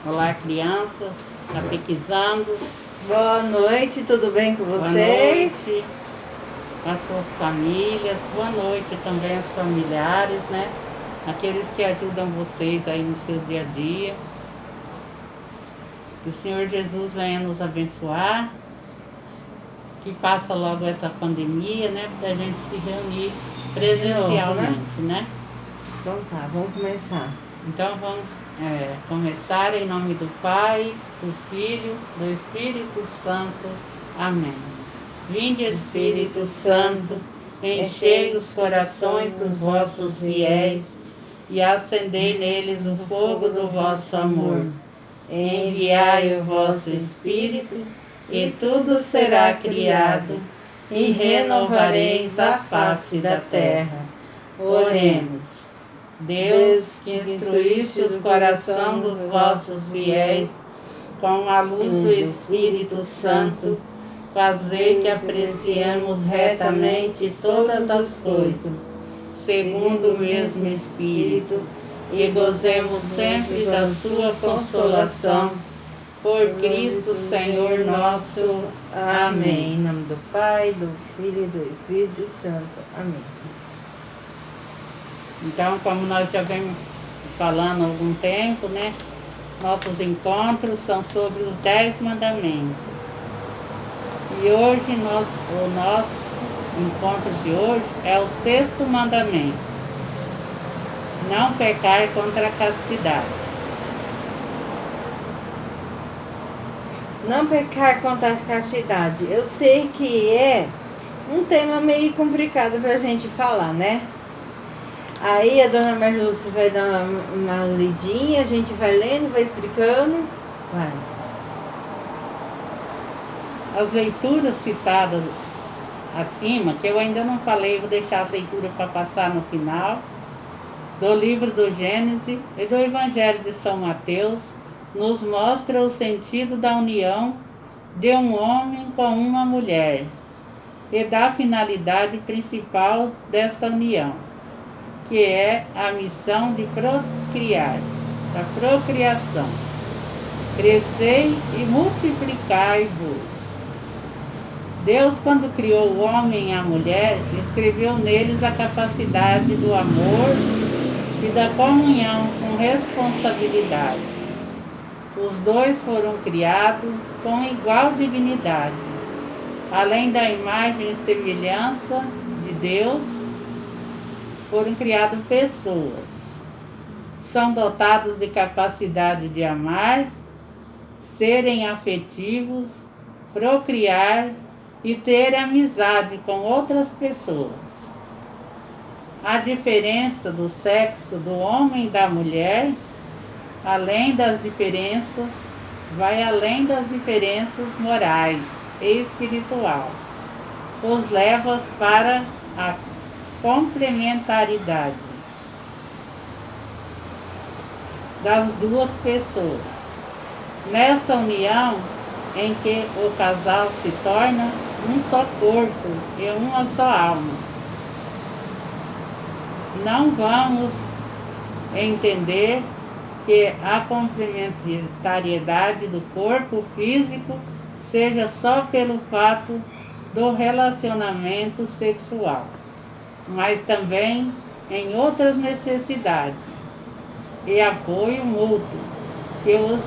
Olá, crianças, catequizandos. Boa noite, tudo bem com vocês? Boa noite às suas famílias. Boa noite também aos familiares, né? Aqueles que ajudam vocês aí no seu dia a dia. Que o Senhor Jesus venha nos abençoar. Que passa logo essa pandemia, né? Para a gente se reunir presencialmente, né? Então tá, vamos começar. Então vamos começar em nome do Pai, do Filho, do Espírito Santo. Amém. Vinde, Espírito Santo, enchei os corações dos vossos fiéis e acendei neles o fogo do vosso amor. Enviai o vosso Espírito e tudo será criado e renovareis a face da terra. Oremos. Deus, que instruísse os corações dos vossos fiéis com a luz do Espírito Santo, fazei que apreciemos retamente todas as coisas, segundo o mesmo Espírito, e gozemos sempre da sua consolação. Por Cristo Senhor nosso. Amém. Em nome do Pai, do Filho e do Espírito Santo. Amém. Então, como nós já vemos falando há algum tempo, né? Nossos encontros são sobre os 10 mandamentos. E hoje, o nosso encontro de hoje é o 6º mandamento. Não pecar contra a castidade. Não pecar contra a castidade. Eu sei que é um tema meio complicado pra gente falar, né? Aí a dona Marlúcia vai dar uma lidinha, a gente vai lendo, vai explicando. Vai. As leituras citadas acima, que eu ainda não falei, vou deixar a leitura para passar no final, do livro do Gênesis e do Evangelho de São Mateus, nos mostra o sentido da união de um homem com uma mulher e da finalidade principal desta união, que é a missão de procriar, a procriação. Crescei e multiplicai-vos. Deus, quando criou o homem e a mulher, escreveu neles a capacidade do amor e da comunhão com responsabilidade. Os dois foram criados com igual dignidade. Além da imagem e semelhança de Deus, foram criadas pessoas. São dotados de capacidade de amar, serem afetivos, procriar e ter amizade com outras pessoas. A diferença do sexo do homem e da mulher, além das diferenças, vai além das diferenças morais e espiritual. Os leva para a complementaridade das duas pessoas. Nessa união em que o casal se torna um só corpo e uma só alma. Não vamos entender que a complementariedade do corpo físico seja só pelo fato do relacionamento sexual, mas também em outras necessidades e apoio mútuo que os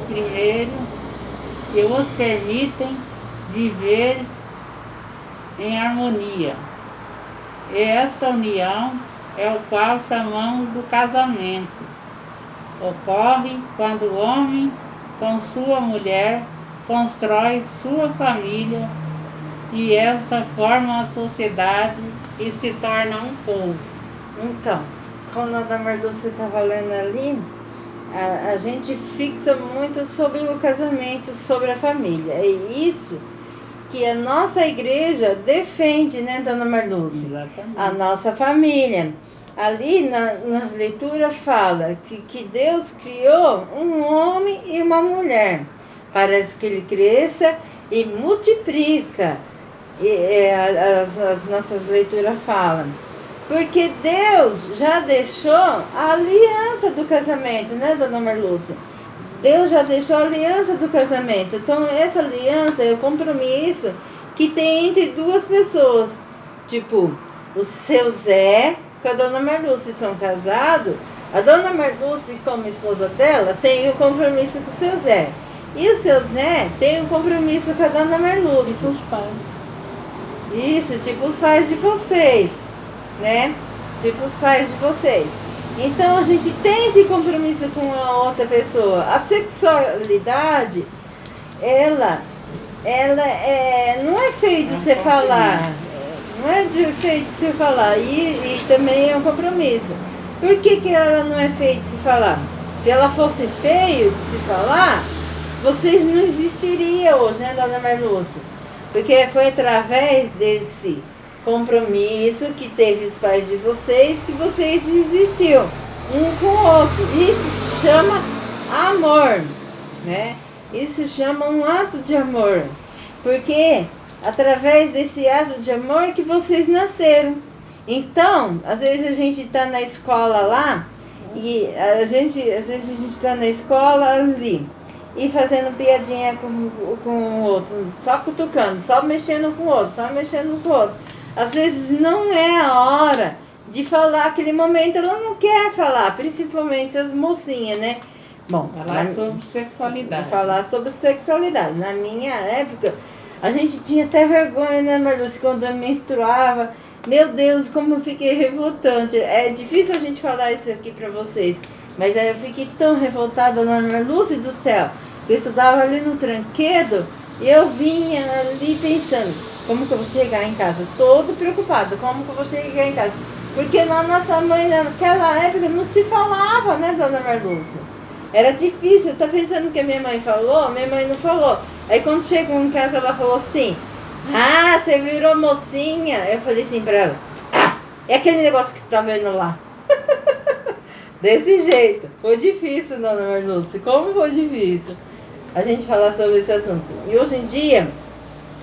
permitem viver em harmonia. E esta união é o qual chamamos do casamento. Ocorre quando o homem com sua mulher constrói sua família e esta forma a sociedade e se torna um povo. Então, quando a dona Marlúcia estava lendo ali, a gente fixa muito sobre o casamento, sobre a família. É isso que a nossa igreja defende, né, dona Marlúcia? Exatamente. A nossa família. Ali nas leituras fala que Deus criou um homem e uma mulher para que ele cresça e multiplica. As nossas leituras falam. Porque Deus já deixou a aliança do casamento, né, dona Marlúcia? Deus já deixou a aliança do casamento. Então, essa aliança é o compromisso que tem entre duas pessoas. Tipo, o seu Zé com a dona Marluce são casados. A dona Marluce, como esposa dela, tem o compromisso com o seu Zé. E o seu Zé tem o compromisso com a dona Marluce. E com os pais. Isso, tipo os pais de vocês, né? Tipo os pais de vocês. Então a gente tem esse compromisso com a outra pessoa. A sexualidade, ela não é feito de você falar. Não é feito de você falar. E também é um compromisso. Por que ela não é feita de se falar? Se ela fosse feio de se falar, vocês não existiriam hoje, né, dona Marluce? Porque foi através desse compromisso que teve os pais de vocês que vocês existiam um com o outro. Isso chama amor, né? Isso chama um ato de amor. Porque através desse ato de amor que vocês nasceram. Então, às vezes a gente está na escola lá e às vezes a gente está na escola ali e fazendo piadinha com o outro, só cutucando, só mexendo com o outro, só mexendo com o outro. Às vezes não é a hora de falar, aquele momento ela não quer falar, principalmente as mocinhas, né? Bom, falar sobre sexualidade. Falar sobre sexualidade. Na minha época, a gente tinha até vergonha, né, Marluce, quando eu menstruava. Meu Deus, como eu fiquei revoltante. É difícil a gente falar isso aqui pra vocês, mas eu fiquei tão revoltada, dona Marluce do céu, que eu estudava ali no Tranquedo e eu vinha ali pensando, como que eu vou chegar em casa? Todo preocupada, como que eu vou chegar em casa? Porque na nossa mãe, naquela época, não se falava, né, dona Marluce? Era difícil, eu tô pensando que a minha mãe falou, minha mãe não falou. Aí quando chegou em casa, ela falou assim, ah, você virou mocinha. Eu falei assim pra ela, ah, é aquele negócio que tu tá vendo lá. Desse jeito. Foi difícil, dona Marluce. Como foi difícil a gente falar sobre esse assunto. E hoje em dia,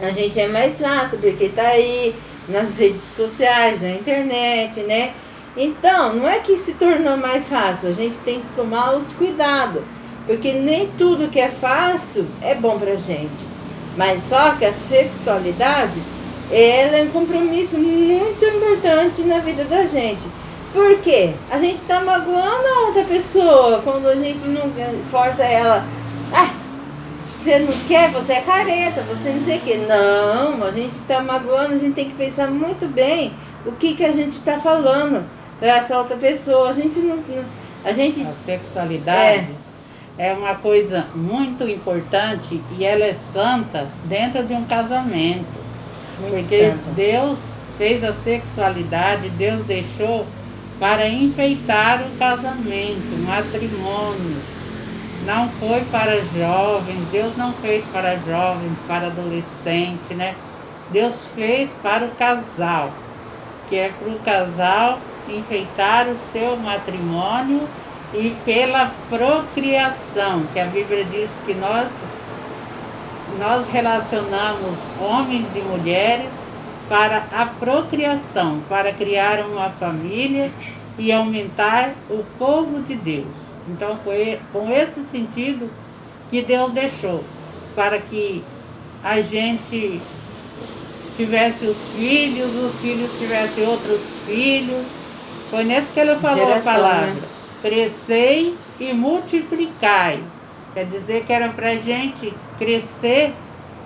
a gente é mais fácil, porque tá aí nas redes sociais, na internet, né? Então, não é que se tornou mais fácil, a gente tem que tomar os cuidados. Porque nem tudo que é fácil é bom pra gente. Mas só que a sexualidade, ela é um compromisso muito importante na vida da gente. Por quê? A gente tá magoando a outra pessoa quando a gente não força ela. Ah, você não quer, você é careta, você não sei o quê. Não, a gente tá magoando, a gente tem que pensar muito bem o que a gente tá falando para essa outra pessoa. A gente não. A sexualidade é uma coisa muito importante e ela é santa dentro de um casamento. Muito porque santa. Deus fez a sexualidade, Deus deixou para enfeitar o casamento, o matrimônio. Não foi para jovens, Deus não fez para jovens, para adolescentes, né? Deus fez para o casal, que é para o casal enfeitar o seu matrimônio e pela procriação, que a Bíblia diz que nós relacionamos homens e mulheres para a procriação, para criar uma família e aumentar o povo de Deus. Então foi com esse sentido que Deus deixou, para que a gente tivesse os filhos tivessem outros filhos. Foi nesse que ele falou a palavra, né? Crescei e multiplicai. Quer dizer que era para a gente crescer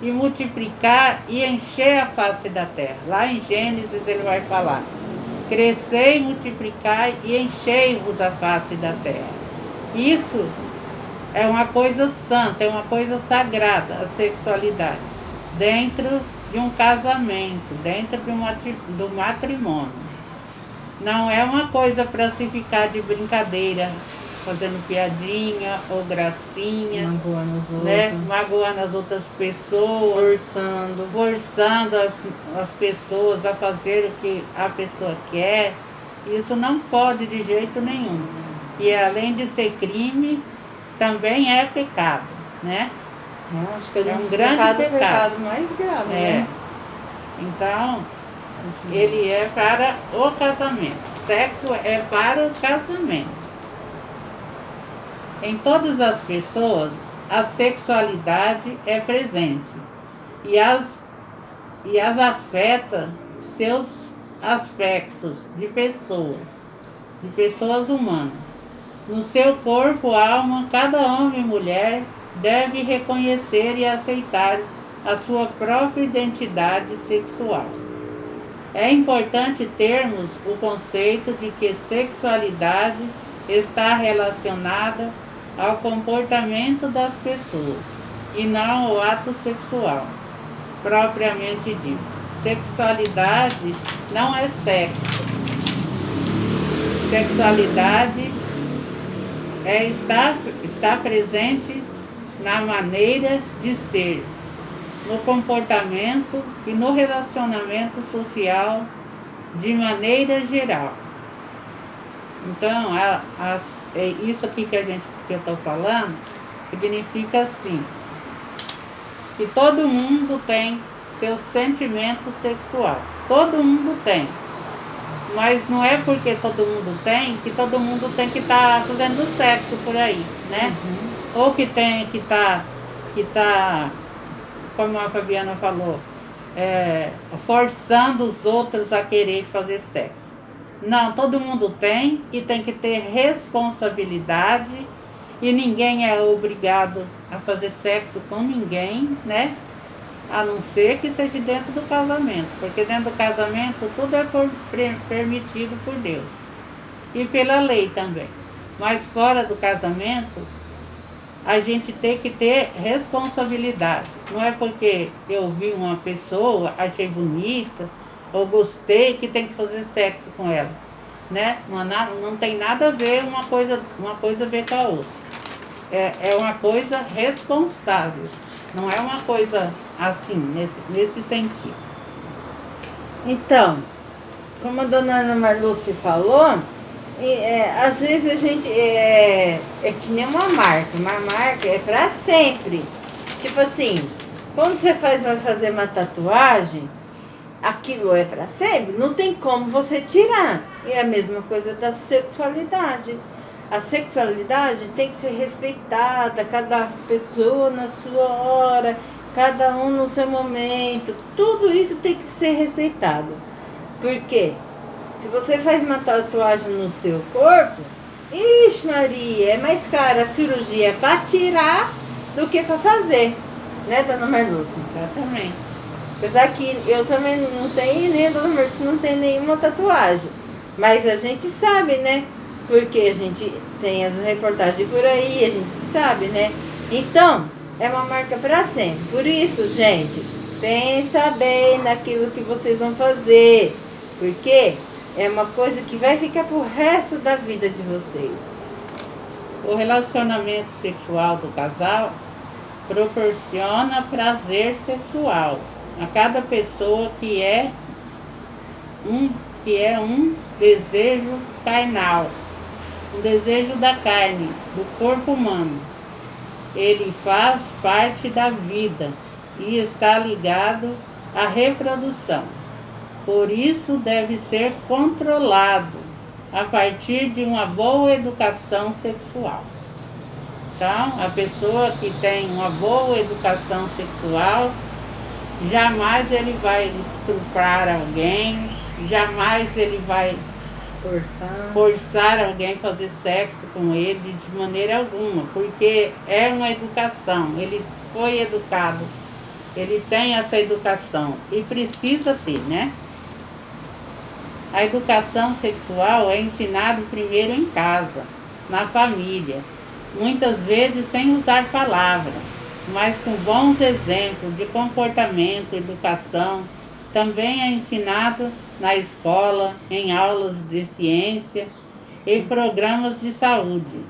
e multiplicar e encher a face da terra. Lá em Gênesis ele vai falar, crescei, multiplicai e enchei-vos a face da terra. Isso é uma coisa santa, é uma coisa sagrada, a sexualidade, dentro de um casamento, dentro do matrimônio. Não é uma coisa para se ficar de brincadeira, fazendo piadinha ou gracinha, magoando os outros, né? Magoando as outras pessoas, forçando as pessoas a fazer o que a pessoa quer. Isso não pode de jeito nenhum. E além de ser crime, também é pecado, né? Acho que é um grande pecado mais grave, né? né? Então, ele é para o casamento. Sexo é para o casamento. Em todas as pessoas, a sexualidade é presente e as afeta seus aspectos de pessoas humanas. No seu corpo, alma, cada homem e mulher deve reconhecer e aceitar a sua própria identidade sexual. É importante termos o conceito de que sexualidade está relacionada ao comportamento das pessoas e não ao ato sexual, propriamente dito. Sexualidade não é sexo. Sexualidade está presente na maneira de ser, no comportamento e no relacionamento social de maneira geral. Então, isso aqui que eu estou falando significa assim, que todo mundo tem seu sentimento sexual. Todo mundo tem. Mas não é porque todo mundo tem que todo mundo tem que estar fazendo sexo por aí, né? Ou que tem que tá, como a Fabiana falou, forçando os outros a querer fazer sexo. Não, todo mundo tem e tem que ter responsabilidade e ninguém é obrigado a fazer sexo com ninguém, né? A não ser que seja dentro do casamento, porque dentro do casamento tudo é permitido por Deus e pela lei também. Mas fora do casamento, a gente tem que ter responsabilidade. Não é porque eu vi uma pessoa, achei bonita, ou gostei, que tem que fazer sexo com ela, né? Não tem nada a ver uma coisa a ver com a outra. É uma coisa responsável. Não é uma coisa assim, nesse sentido. Então, como a dona Ana Marluce falou, às vezes a gente é que nem uma marca é para sempre. Tipo assim, quando você vai fazer uma tatuagem, aquilo é para sempre, não tem como você tirar. E é a mesma coisa da sexualidade. A sexualidade tem que ser respeitada, cada pessoa na sua hora, cada um no seu momento. Tudo isso tem que ser respeitado. Por quê? Se você faz uma tatuagem no seu corpo, ixi Maria, é mais cara a cirurgia para tirar do que para fazer. Né, dona Marluce? Exatamente. Apesar que eu também não tenho, nem a dona Marluce não tem nenhuma tatuagem. Mas a gente sabe, né? Porque a gente tem as reportagens por aí, a gente sabe, né? Então, é uma marca para sempre. Por isso, gente, pensa bem naquilo que vocês vão fazer. Porque é uma coisa que vai ficar pro resto da vida de vocês. O relacionamento sexual do casal proporciona prazer sexual a cada pessoa que é um desejo carnal, um desejo da carne, do corpo humano. Ele faz parte da vida e está ligado à reprodução. Por isso deve ser controlado a partir de uma boa educação sexual. Então, a pessoa que tem uma boa educação sexual, jamais ele vai estuprar alguém, jamais ele vai forçar alguém a fazer sexo com ele de maneira alguma, porque é uma educação, ele foi educado, ele tem essa educação e precisa ter, né? A educação sexual é ensinada primeiro em casa, na família, muitas vezes sem usar palavras, mas com bons exemplos de comportamento, educação. Também é ensinado na escola, em aulas de ciência e programas de saúde,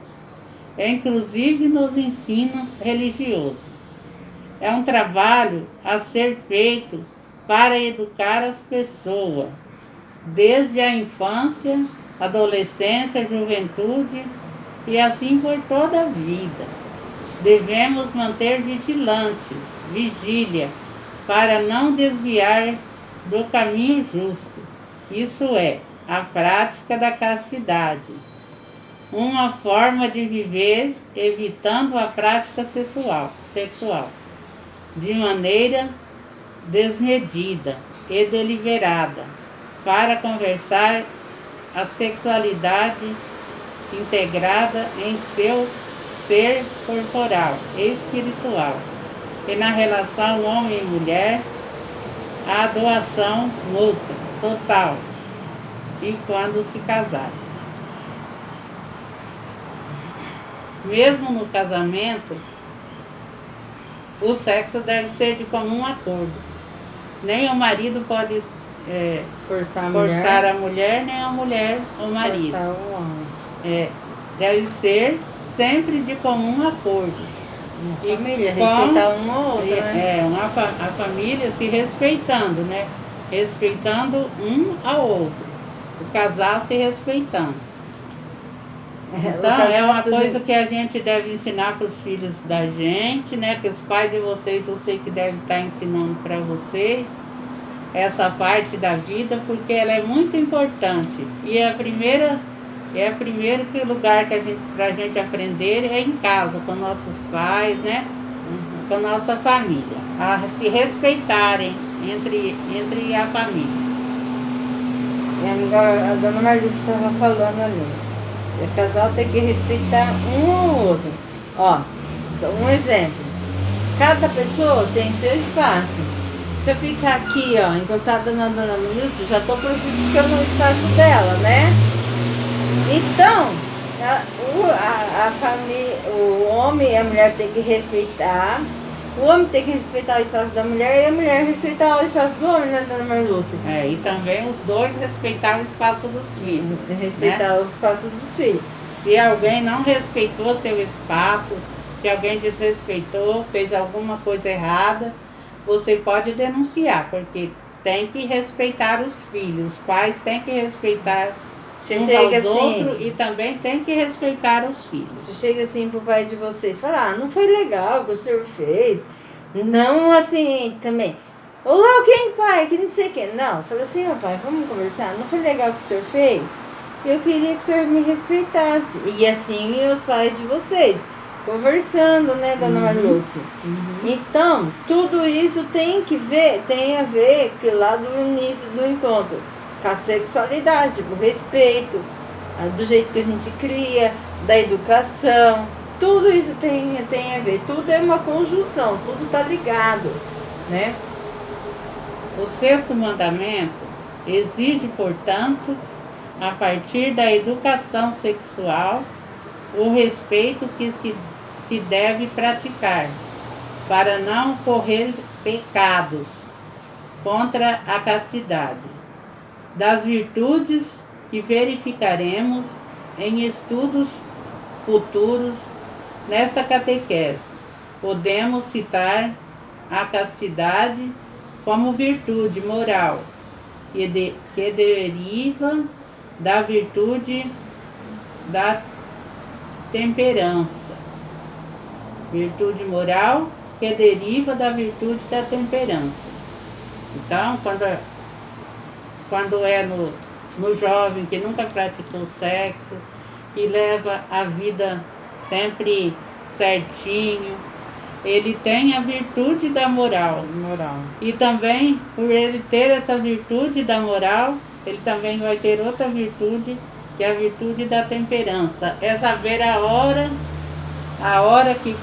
inclusive nos ensinos religiosos. É um trabalho a ser feito para educar as pessoas, desde a infância, adolescência, juventude e assim por toda a vida. Devemos manter vigília, para não desviar do caminho justo, isso é, a prática da castidade. uma forma de viver, evitando a prática sexual, de maneira desmedida e deliberada, para conversar a sexualidade integrada em seu ser corporal e espiritual, e na relação homem e mulher, a doação mútua, total, e quando se casar. Mesmo no casamento, o sexo deve ser de comum acordo. Nem o marido pode Forçar a mulher, nem a mulher o marido. Forçar o homem. Deve ser sempre de comum acordo. Uma família, respeitar um ao outro, né? A família se respeitando, né? Respeitando um ao outro. O casal se respeitando. Então, é uma coisa que a gente deve ensinar para os filhos da gente, né? Que os pais de vocês, eu sei que devem estar ensinando para vocês essa parte da vida, porque ela é muito importante. E é o primeiro lugar para a gente aprender é em casa, com nossos pais, né? Com a nossa família. A se respeitarem entre a família. A dona Marluce estava falando ali. O casal tem que respeitar um ao outro. Ó, um exemplo. Cada pessoa tem seu espaço. Se eu ficar aqui, ó, encostada na dona Marluce, já estou prejudicando o espaço dela, né? Então, a família, o homem e a mulher tem que respeitar. O homem tem que respeitar o espaço da mulher e a mulher respeitar o espaço do homem, né, dona Marluce? E também os dois respeitar o espaço dos filhos. Respeitar, né? O espaço dos filhos. Se alguém não respeitou seu espaço, se alguém desrespeitou, fez alguma coisa errada, você pode denunciar, porque tem que respeitar os filhos. Os pais têm que respeitar uns aos outros e também tem que respeitar os filhos. Você chega assim pro pai de vocês, fala, não foi legal o que o senhor fez. Não assim também. Olá, quem, pai? Que não sei o que. Não, fala assim, pai, vamos conversar. Não foi legal o que o senhor fez? Eu queria que o senhor me respeitasse. E assim os pais de vocês, conversando, né, dona Marluce? Então, tudo isso tem a ver que lá do início do encontro, com a sexualidade, o respeito, do jeito que a gente cria, da educação, tudo isso tem a ver, tudo é uma conjunção, tudo está ligado, né? O sexto mandamento exige, portanto, a partir da educação sexual, o respeito que se deve praticar, para não correr pecados contra a castidade. Das virtudes que verificaremos em estudos futuros nesta catequese, podemos citar a castidade como virtude moral que deriva da virtude da temperança. Virtude moral que deriva da virtude da temperança. Então, quando é no jovem que nunca praticou sexo, que leva a vida sempre certinho, ele tem a virtude da moral. E também, por ele ter essa virtude da moral, ele também vai ter outra virtude, que é a virtude da temperança. É saber a hora que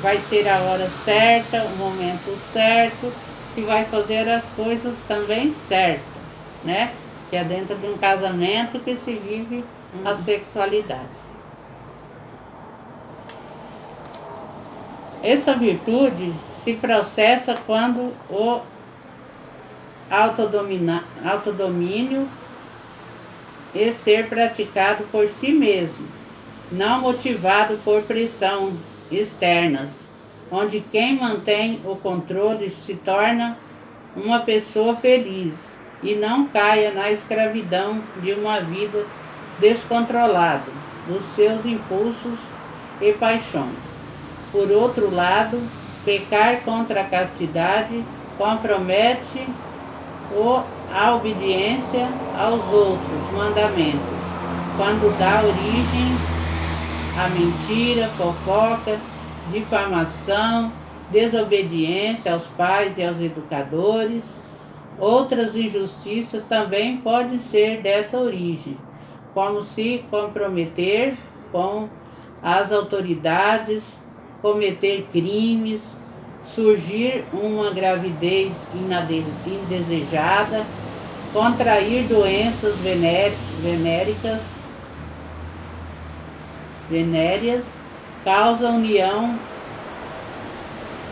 vai ser a hora certa, o momento certo, que vai fazer as coisas também certas, né? Que é dentro de um casamento que se vive a sexualidade. Essa virtude se processa quando o autodomínio e ser praticado por si mesmo, não motivado por pressão externas, onde quem mantém o controle se torna uma pessoa feliz e não caia na escravidão de uma vida descontrolada dos seus impulsos e paixões. Por outro lado, pecar contra a castidade compromete a obediência aos outros mandamentos, quando dá origem a mentira, fofoca, difamação, desobediência aos pais e aos educadores. Outras injustiças também podem ser dessa origem, como se comprometer com as autoridades, cometer crimes, surgir uma gravidez indesejada, contrair doenças venéreas, causa união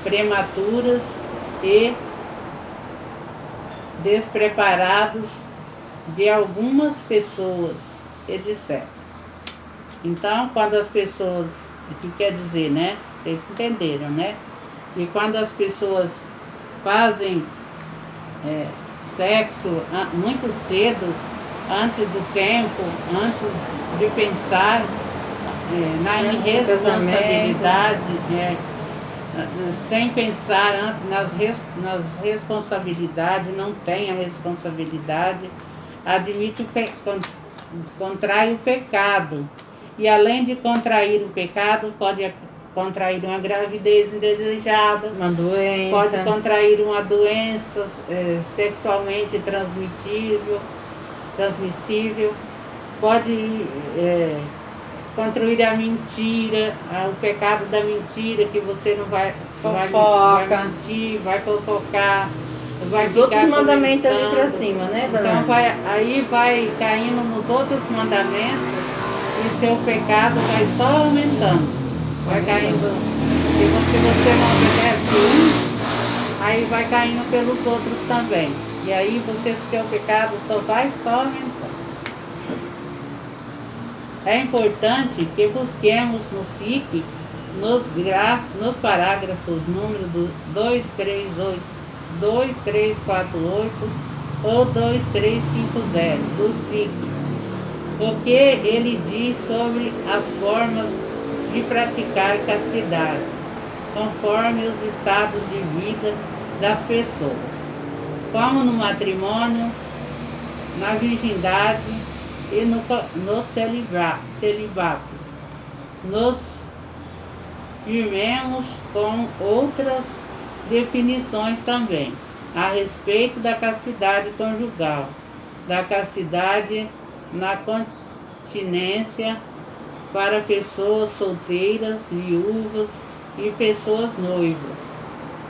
prematuras e despreparados de algumas pessoas, etc. Então, quando as pessoas, o que quer dizer, né? Vocês entenderam, né? E quando as pessoas fazem sexo muito cedo, antes do tempo, antes de pensar na irresponsabilidade, sem pensar nas responsabilidades, não tem a responsabilidade, contrai o pecado. E além de contrair o pecado, pode contrair uma gravidez indesejada, uma doença, pode contrair uma doença sexualmente transmissível, pode contrair a mentira, o pecado da mentira, que você não vai mentir, vai fofocar, vai os outros mandamentos ali pra cima, né, dona? Então aí vai caindo nos outros mandamentos e seu pecado vai só aumentando. Vai caindo, se você não obedece aí vai caindo pelos outros também. E aí seu pecado só aumentando. É importante que busquemos no SIC, nos parágrafos número 2348 ou 2350 do SIC, porque ele diz sobre as formas de praticar castidade, conforme os estados de vida das pessoas, como no matrimônio, na virgindade e no celibato. Nos firmemos com outras definições também, a respeito da castidade conjugal, da castidade na continência, para pessoas solteiras, viúvas e pessoas noivas.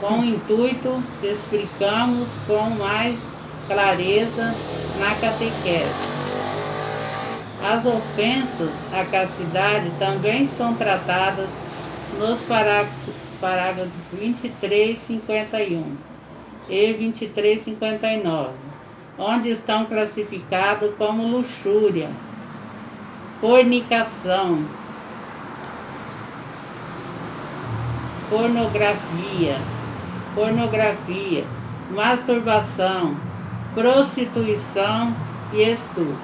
Com o intuito, explicamos com mais clareza na catequese. As ofensas à castidade também são tratadas nos parágrafos 2351 e 2359, onde estão classificados como luxúria, fornicação, pornografia, masturbação, prostituição e estupro.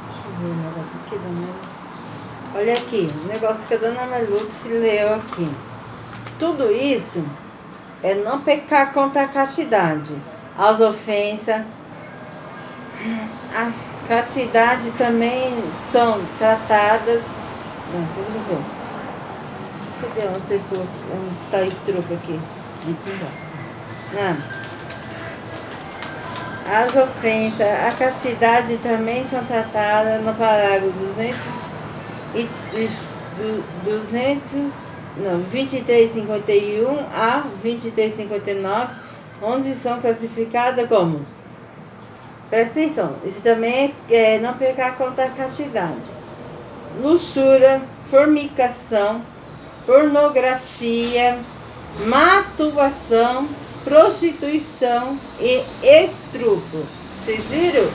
Deixa eu ver o negócio aqui, dona. Olha aqui, o negócio que a dona Melúcia leu aqui. Tudo isso é não pecar contra a castidade. As ofensas, a castidade também são tratadas. Não, deixa eu ver. Cadê onde está esse truque aqui? Não. As ofensas, a castidade também são tratadas no parágrafo 2351 a 2359, onde são classificadas como. Presta atenção, isso também é não pecar contra a castidade. Luxúria, fornicação, pornografia, masturbação, prostituição e estupro. Vocês viram?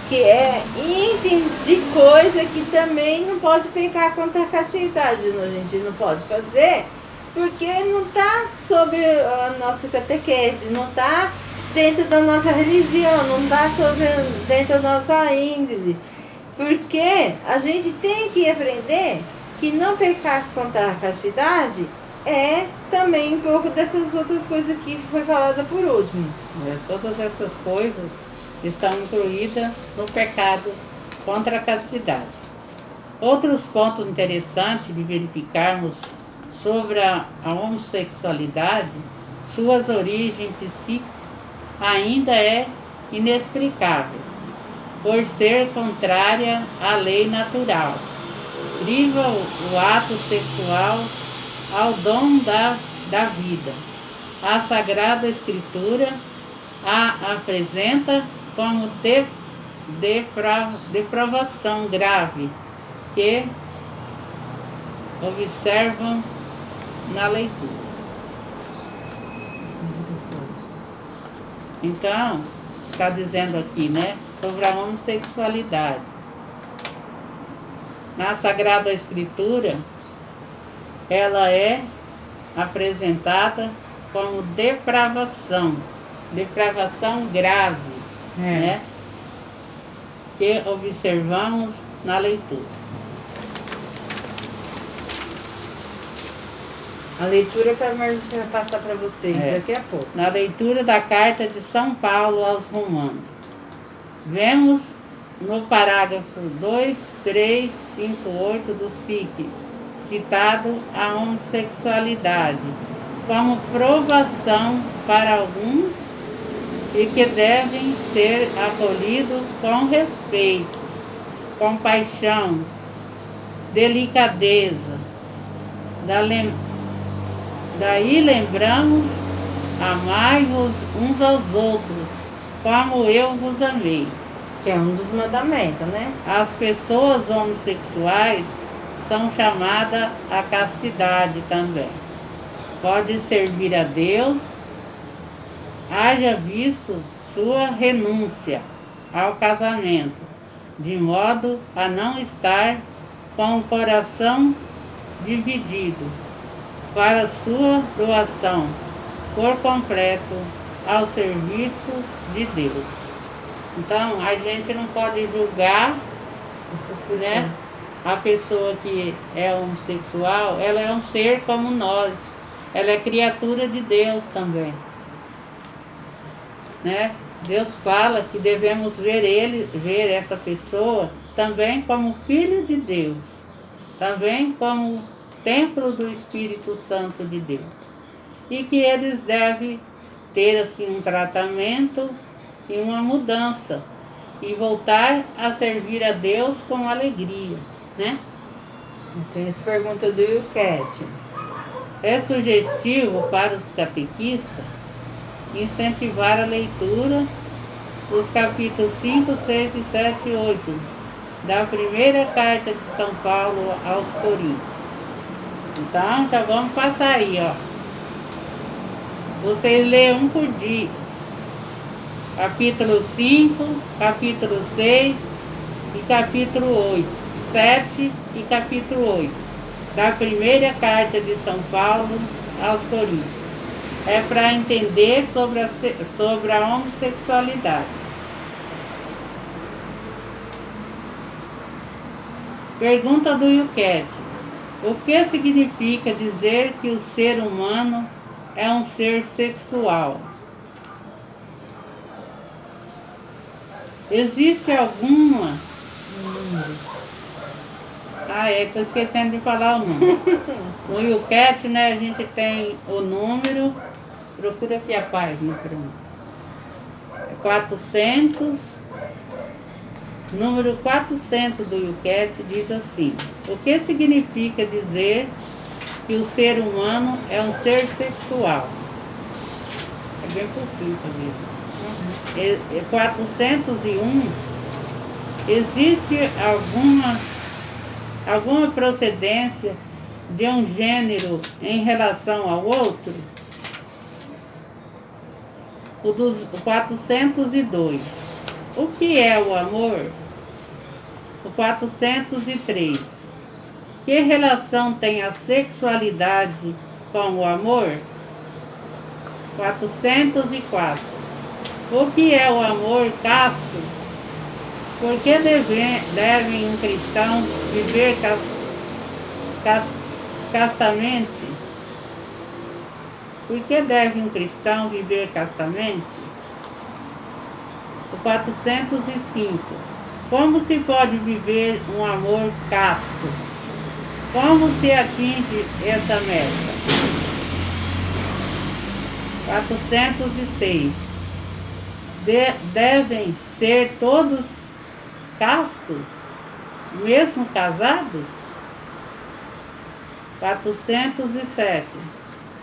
Que é itens de coisa que também não pode pecar contra a castidade. A gente não pode fazer porque não está sobre a nossa catequese, não está dentro da nossa religião, não está dentro da nossa índole. Porque a gente tem que aprender que não pecar contra a castidade é também um pouco dessas outras coisas que foi falada por último. Todas essas coisas estão incluídas no pecado contra a castidade. Outros pontos interessantes de verificarmos sobre a homossexualidade, suas origens psíquicas ainda é inexplicável, por ser contrária à lei natural. Priva o ato sexual ao dom da vida. A Sagrada Escritura a apresenta como depravação grave, que observam na leitura. Então, está dizendo aqui, né, sobre a homossexualidade. Na Sagrada Escritura, ela é apresentada como depravação grave, né, que observamos na leitura. A leitura que a Marcia vai passar para vocês daqui a pouco. Na leitura da carta de São Paulo aos Romanos, vemos no parágrafo 2, 3, 5, 8 do SIC, citado a homossexualidade como provação para alguns e que devem ser acolhidos com respeito, compaixão, delicadeza. Daí lembramos, amai-vos uns aos outros, como eu vos amei. Que é um dos mandamentos, né? As pessoas homossexuais são chamadas à castidade também. Pode servir a Deus, haja visto sua renúncia ao casamento, de modo a não estar com o coração dividido, para sua doação por completo ao serviço de Deus. Então, a gente não pode julgar, né, a pessoa que é homossexual. Ela é um ser como nós, ela é criatura de Deus também, né? Deus fala que devemos ver essa pessoa também como filho de Deus, também como templo do Espírito Santo de Deus, e que eles devem ter assim um tratamento e uma mudança e voltar a servir a Deus com alegria, né? Tem essa pergunta do Yucat. É sugestivo para os catequistas incentivar a leitura dos capítulos 5, 6, 7 e 8 da primeira carta de São Paulo aos Coríntios. Então, já vamos passar aí, ó. Vocês lê um por dia. Capítulo 5, capítulo 6 e capítulo 8. 7 e capítulo 8. Da primeira carta de São Paulo aos Coríntios. É para entender sobre a homossexualidade. Pergunta do Yucat. O que significa dizer que o ser humano é um ser sexual? Existe alguma... estou esquecendo de falar o número. No Yucat, né, a gente tem o número... Procura aqui a página para mim. 400... Número 400 do Yucat diz assim: o que significa dizer que o ser humano é um ser sexual? É bem pouquinho também. 401. Existe alguma procedência de um gênero em relação ao outro? O 402. O que é o amor? O 403. Que relação tem a sexualidade com o amor? 404. O que é o amor casto? Por que deve um cristão viver castamente? Por que deve um cristão viver castamente? O 405. Como se pode viver um amor casto? Como se atinge essa meta? 406. Devem ser todos castos, mesmo casados? 407.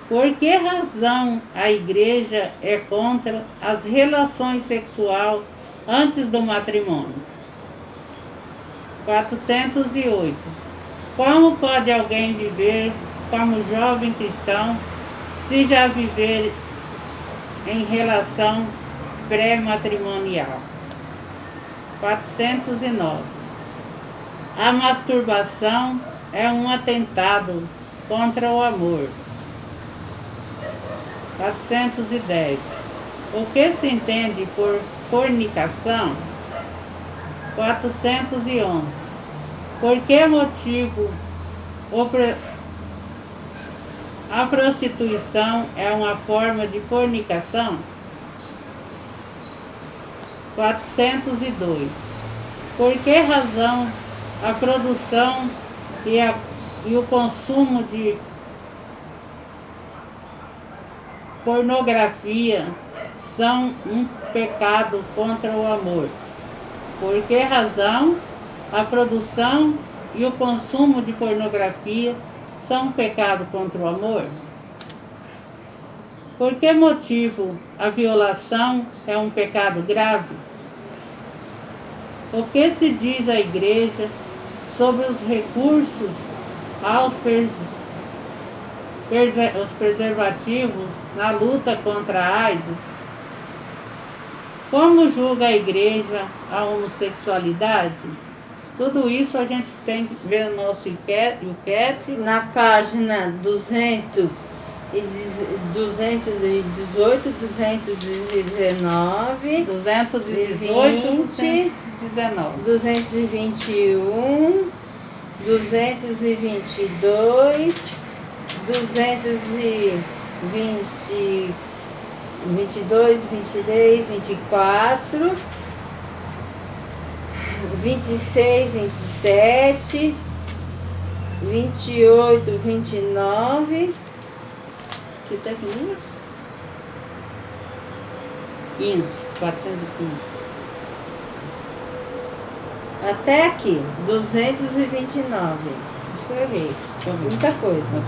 Por que razão a igreja é contra as relações sexuais antes do matrimônio? 408. Como pode alguém viver como jovem cristão se já viver em relação pré-matrimonial? 409. A masturbação é um atentado contra o amor. 410. O que se entende por fornicação? 411. Por que motivo a prostituição é uma forma de fornicação? 402. Por que razão a produção e o consumo de pornografia são um pecado contra o amor? Por que razão a produção e o consumo de pornografia são um pecado contra o amor? Por que motivo a violação é um pecado grave? O que se diz à igreja sobre os recursos aos os preservativos na luta contra a AIDS? Como julga a igreja a homossexualidade? Tudo isso a gente tem que ver no nosso enquete. Na página 218, 219, 218, 221, 222, 222, 23, 24, 26, 27, 28, 29. Que técnica? 15, 415. Até aqui, 229. Acho que eu errei. Muita coisa.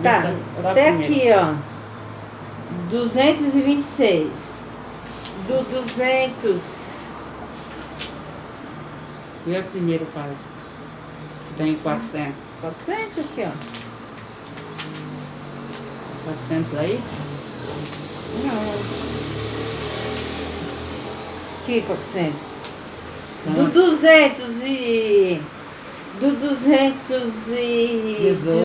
Tá, até aqui, ó. 226. Do 200. E a primeira página? Que tem 400. 400 aqui, ó. 400 aí? Não. Aqui, 400. Tá. Do 218